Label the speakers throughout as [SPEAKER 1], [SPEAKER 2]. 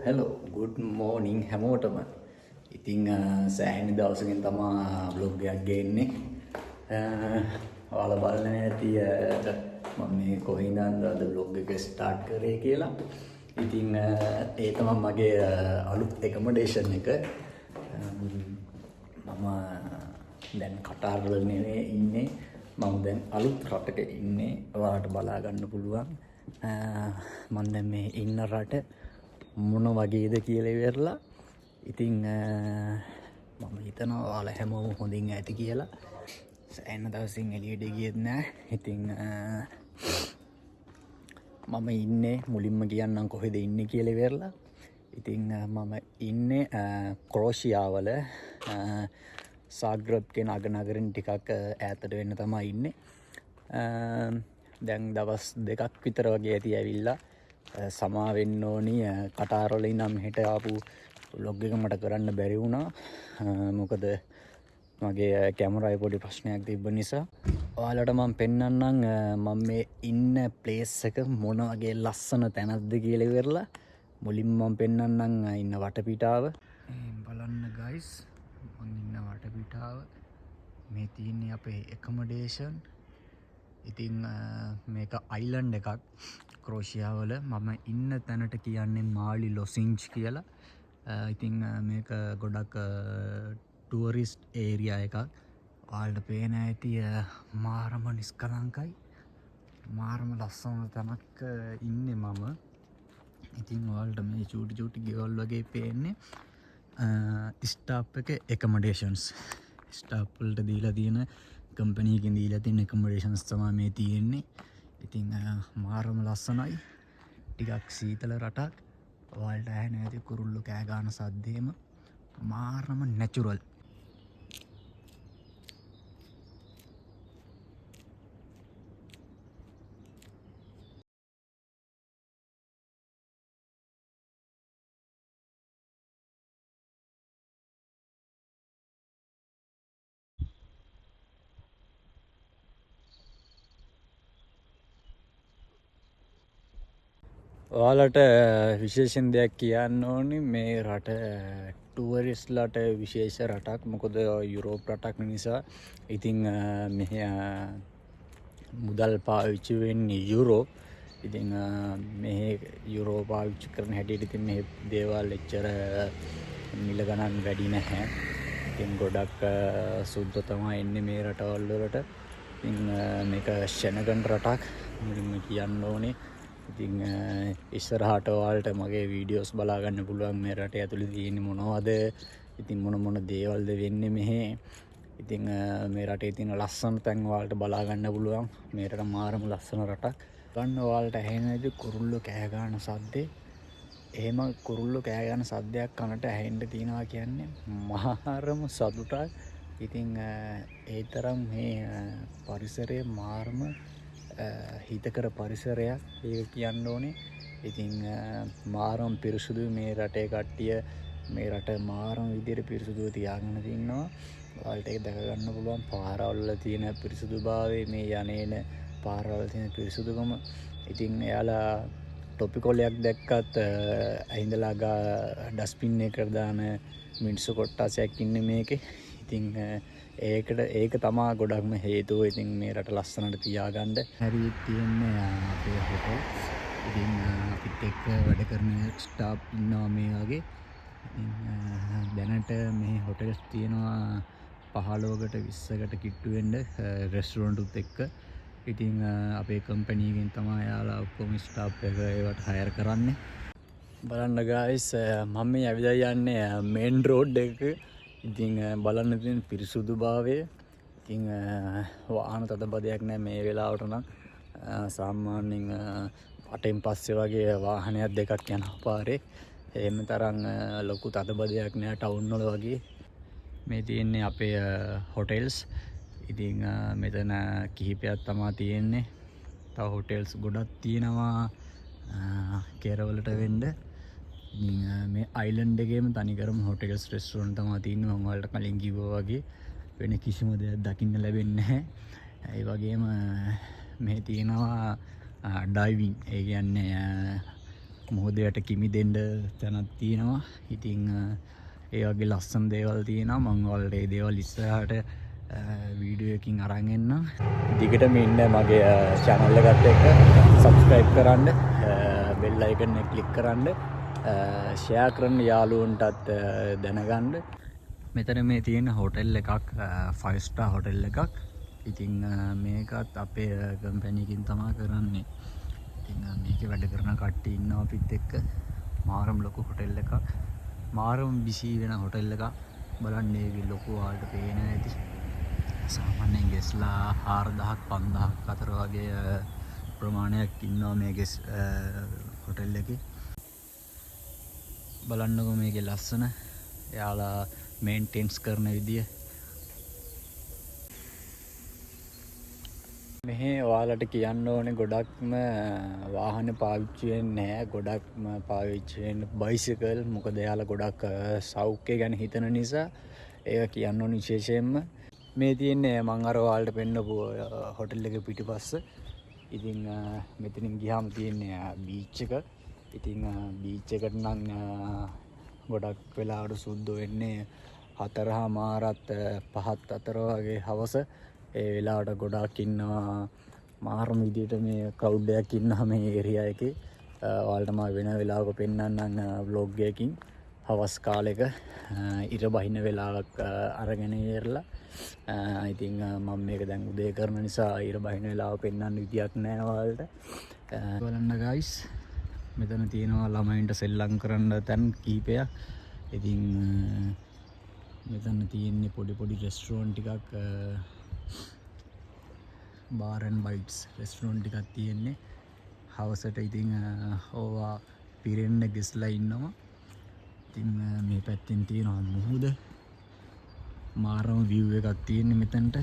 [SPEAKER 1] hello good morning හැමෝටම. ඉතින් සෑහෙන දවසකින් තමා vlog එකක් ගේන්නේ. ඔයාලා බලන්න ඇති මම මේ කොහින්ද අද vlog එක start කරේ කියලා. ඉතින් ඒ තමයි මගේ අලුත් accommodation එක. මම දැන් කටාර් වල නෙවෙයි ඉන්නේ. මම දැන් අලුත් රටක ඉන්නේ. ඔයාලට බලා ගන්න පුළුවන්. මම දැන් මේ ඉන්න රට මොන වගේද කියලා ඉවරලා. ඉතින් මම හිතනවා ඔයාලා හැමෝම හොඳින් ඇති කියලා. සෑහෙන දවසින් එළියට ගියෙත් නෑ. ඉතින් මම ඉන්නේ මුලින්ම කියන්නම් කොහෙද ඉන්නේ කියලා ඉවරලා. ඉතින් මම ඉන්නේ ක්‍රෝෂියාවල සාග්‍රබ් කියන අගනගරෙන් ටිකක් ඈතට වෙන්න තමයි ඉන්නේ. දැන් දවස් දෙකක් විතර වගේ ඇති ඇවිල්ලා. සමා වෙන්න ඕනි කටාර් වල ඉඳන් මෙහෙට ආපු vlog එක මට කරන්න බැරි වුණා. මොකද මගේ කැමරාවේ පොඩි ප්‍රශ්නයක් තිබ්බ නිසා. ඔයාලට මම පෙන්නන්නම් මම මේ ඉන්න ප්ලේස් එක මොන වගේ ලස්සන තැනක්ද කියලා ඉවරලා. මුලින්ම මම පෙන්නන්නම් ඉන්න වටපිටාව. බලන්න guys, මම ඉන්න වටපිටාව. මේ තියෙන්නේ අපේ accommodation. ඉතින් මේක අයිලන්ඩ් එකක් ක්‍රෝෂියාවල. මම ඉන්න තැනට කියන්නේ මාලි ලොසින්ච් කියලා. ඉතින් මේක ගොඩක් ටුවරිස්ට් ඒරියා එකක්. ඔයාලට පේන ඇති මාරම නිස්කලංකයි. මාරම ලස්සන තැනක් ඉන්නේ මම. ඉතින් ඔයාලට මේ චූටි ගෙවල් වගේ පේන්නේ ස්ටාෆ් එක accommodations. ස්ටාෆ් වලට දීලා තියෙන කම්පැනි එකෙන් දීලා තියෙන accommodations තමයි මේ තියෙන්නේ. ඉතින් මාරම ලස්සනයි. ටිකක් සීතල රටක්. ඔයාලට ඇහෙන ඇති කුරුල්ලෝ කෑ ගන්න සද්දේම මාරම නැචරල්. ඔයාලට විශේෂයෙන් දෙයක් කියන්න ඕනි. මේ රට ටුවරිස්ට්ලාට විශේෂ රටක්. මොකද යුරෝප් රටක් නිසා. ඉතින් මෙහි මුදල් පාවිච්චි වෙන්නේ යුරෝ. ඉතින් මෙහි යුරෝ පාවිච්චි කරන හැටියට ඉතින් මේ දේවල් එච්චර මිල ගණන් වැඩි නැහැ. ඉතින් ගොඩක් සුද්ධ තමයි එන්නේ මේ රටවල් වලට. ඉතින් මේක ෂෙනගන් රටක් මුලින්ම කියන්න ඕනේ. ඉතින් ඉස්සරහට ඔයාලට මගේ වීඩියෝස් බලා ගන්න පුළුවන් මේ රටේ ඇතුලේ තියෙන්නේ මොනවද, ඉතින් මොන දේවල්ද වෙන්නේ මෙහි. ඉතින් මේ රටේ තියෙන ලස්සන තැන් ඔයාලට බලා ගන්න පුළුවන්. මේ රට මාරම ලස්සන රටක්. ගන්න ඔයාලට ඇහෙනේද කුරුල්ලෝ කෑ ගන්න සද්දේ. එහෙම කුරුල්ලෝ කෑ ගන්න සද්දයක් කනට ඇහෙන්න තියනවා කියන්නේ මහාරම සතුටක්, ඉතිං ඒ තරම් මේ පරිසරය මාර්ම හිතකර පරිසරයක් ඒ කියන්න ඕනේ. ඉතිං මාරම් පිරිසුදු මේ රටේ කට්ටිය මේ රට මාරම් විදියට පිරිසුදුව තියාගෙන තින්නවා. ඔයාලට ඒක දැකගන්න පුළුවන් පාරවල් තියෙන පිරිසුදු භාවය, මේ යන්නේන පාරවල් තියෙන පිරිසුදුකම. ඉතින් එයාලා ටොපිකොලයක් දැක්කත් ඇහිඳලා ඩස්බින් එකට දාන මිනිස්සු කොට්ටාසයක් ඉන්නේ මේකේ. ඉතින් ඒක තමා ගොඩක්ම හේතුව. ඉතින් මේ රට ලස්සනට තියාගන්න හරි තියෙන්නේ අපේ හොටල්. ඉතින් අපිත් එක්ක වැඩ කරන ස්ටාෆ් ඉන්නවා මේ වගේ. දැනට මේ හොටල්ස් තියෙනවා 15කට 20කට කිට්ටු වෙන්න රෙස්ටුරන්ටුත් එක්ක. ඉතින් අපේ කම්පැනි එකෙන් තමයි යාලා ඔක්කොම ස්ටාෆ් එක ඒවට හයර් කරන්නේ. බලන්න ගායිස්, මම මේ ඇවිදලා යන්නේ මේන් රෝඩ් එක. ඉතින් බලන්න තියෙන පිරිසුදු භාවය. ඉතින් වාහන තදබදයක් නැහැ මේ වෙලාවට නම්. සාමාන්‍යයෙන් අටෙන් පස්සේ වගේ වාහනයක් දෙකක් යනවා පාරේ. එහෙම තරම් ලොකු තදබදයක් නැහැ ටවුන් වල වගේ. මේ තියෙන්නේ අපේ හොටෙල්ස්. ඉතින් මෙතන කිහිපයක් තමයි තියෙන්නේ. තව හොටෙල්ස් ගොඩක් තියෙනවා කේරවලට වෙන්න. ඉතින් මේ අයිලන්ඩ් එකේම තනිකරම හොටෙල්ස් රෙස්ටුරන්ට් තමයි තියෙන්නේ. මම ඔයාලට කලින් කිව්වා වගේ වෙන කිසිම දෙයක් දකින්න ලැබෙන්නේ නැහැ. ඒ වගේම මේ තියෙනවා ඩයිවිං. ඒ කියන්නේ මොහොතට කිමි දෙන්න තැනක් තියෙනවා. ඉතින් ඒ වගේ ලස්සන දේවල් තියෙනවා. මම ඔයාලට ඒ දේවල් ඉස්සරහට වීඩියෝ එකකින් අරන් එන්නම්. දිගටම ඉන්න මගේ channel එකත් එක්ක subscribe කරන්න, bell icon එක click කරන්න, share කරන්න යාළුවන්ටත් දැනගන්න. මෙතන මේ තියෙන හොටෙල් එකක් 5 star හොටෙල් එකක්. ඉතින් මේකත් අපේ කම්පැනි එකකින් තමයි කරන්නේ. ඉතින් මේකේ වැඩ කරන කට්ටිය ඉන්නවා අපිත් එක්ක. මාරම් ලොකු හොටෙල් එකක්. මාරම් බිසි වෙන හොටෙල් එකක්. බලන්න මේකේ ලොකු ආල්ට පේන ඇති. සාමාන්‍යයෙන් ගෙස්ලා 4000ක් 5000ක් අතර වගේ ප්‍රමාණයක් ඉන්නවා මේ ගෙස් හොටෙල් එකේ. බලන්නකො මේකේ ලස්සන එයාලා මේන්ටේන්ස් කරන විදිය. මෙහි ඔයාලට කියන්න ඕනේ ගොඩක්ම වාහන පාවිච්චි වෙන්නේ නැහැ. ගොඩක්ම පාවිච්චි වෙන්නේ බයිසිකල්. මොකද එයාලා ගොඩක් සෞඛ්‍ය ගැන හිතන නිසා ඒක කියන්න ඕනේ විශේෂයෙන්ම. මේ තියෙන්නේ මම අර ඔයාලට පෙන්නපු හොටෙල් එක පිටිපස්ස. ඉතින් මෙතනින් ගියාම තියෙන්නේ බීච් එක. ඉතින් බීච් එකට නම් ගොඩක් වෙලාවට සුද්ධ වෙන්නේ 4:00 5 අතර වගේ හවස. ඒ වෙලාවට ගොඩක් ඉන්නවා මාරම විදියට මේ ක්‍රවුඩ් එකක් ඉන්නවා මේ ඒරියා එකේ. ඔයාලට මම වෙන වෙලාවක පෙන්නන්නම් vlog එකකින්. හවස් කාලෙක ඉර බහින වෙලාවක් අරගෙන ඉරලා. ඉතින් මම මේක දැන් උදේ කරන නිසා ඉර බහින වෙලාව පෙන්වන්න විදියක් නැහැ ඔයාලට. බලන්න guys, මෙතන තියෙනවා ළමයින්ට සෙල්ලම් කරන්න තැන් කීපයක්. ඉතින් මෙතන තියෙන්නේ පොඩි රෙස්ටුරන්ට් ටිකක්, bar and bites රෙස්ටුරන්ට් ටිකක් තියෙන්නේ. හවසට ඉතින් ඕවා පිරෙන්න ගෙස්ලා ඉන්නවා. ඉතින් මේ පැත්තෙන් තියෙනවා මුහුද. මාරම view එකක් තියෙන්නේ මෙතනට.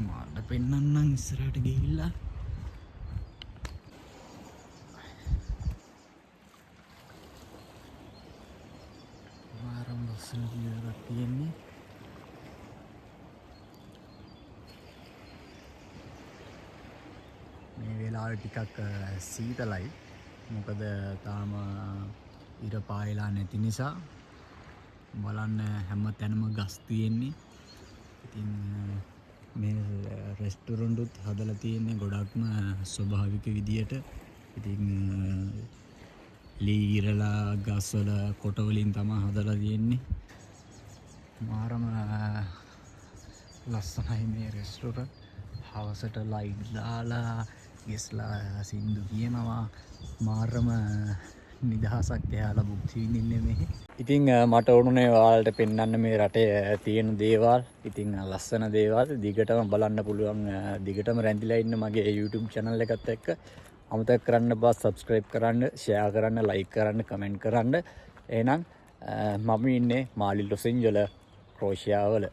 [SPEAKER 1] මාට පෙන්නන්නම් ඉස්සරහට ගිහිල්ලා. මාරම ලස්සන view එකක් තියෙන්නේ. මේ වෙලාවේ ටිකක් සීතලයි. මොකද තාම ඉර පායලා නැති නිසා. බලන්න හැම තැනම ගස් තියෙන්නේ. ඉතින් මේ රෙස්ටුරන්ටුත් හදලා තියෙන්නේ ගොඩක්ම ස්වභාවික විදියට. ඉතින් ලී ඉරලා ගස්වල කොට වලින් තමයි හදලා තියෙන්නේ. මාරම ලස්සනයි මේ රෙස්ටුරන්ට්. හවසට ලයිට් දාලා ගෙස්ලා සින්දු කියනවා. මාරම නිදහසක් එයාලා භුක්ති විඳින්නේ මෙහි. ඉතින් මට ඕනුනේ ඔයාලට පෙන්වන්න මේ රටේ තියෙන දේවල්. ඉතින් ලස්සන දේවල් දිගටම බලන්න පුළුවන්. දිගටම රැඳිලා ඉන්න මගේ YouTube channel එකත් එක්ක. අමතක කරන්න බා subscribe කරන්න, share කරන්න, like කරන්න, comment කරන්න. එහෙනම් මම ඉන්නේ මාලි ලොස් ඇන්ජලස් ක්‍රෝෂියාවල.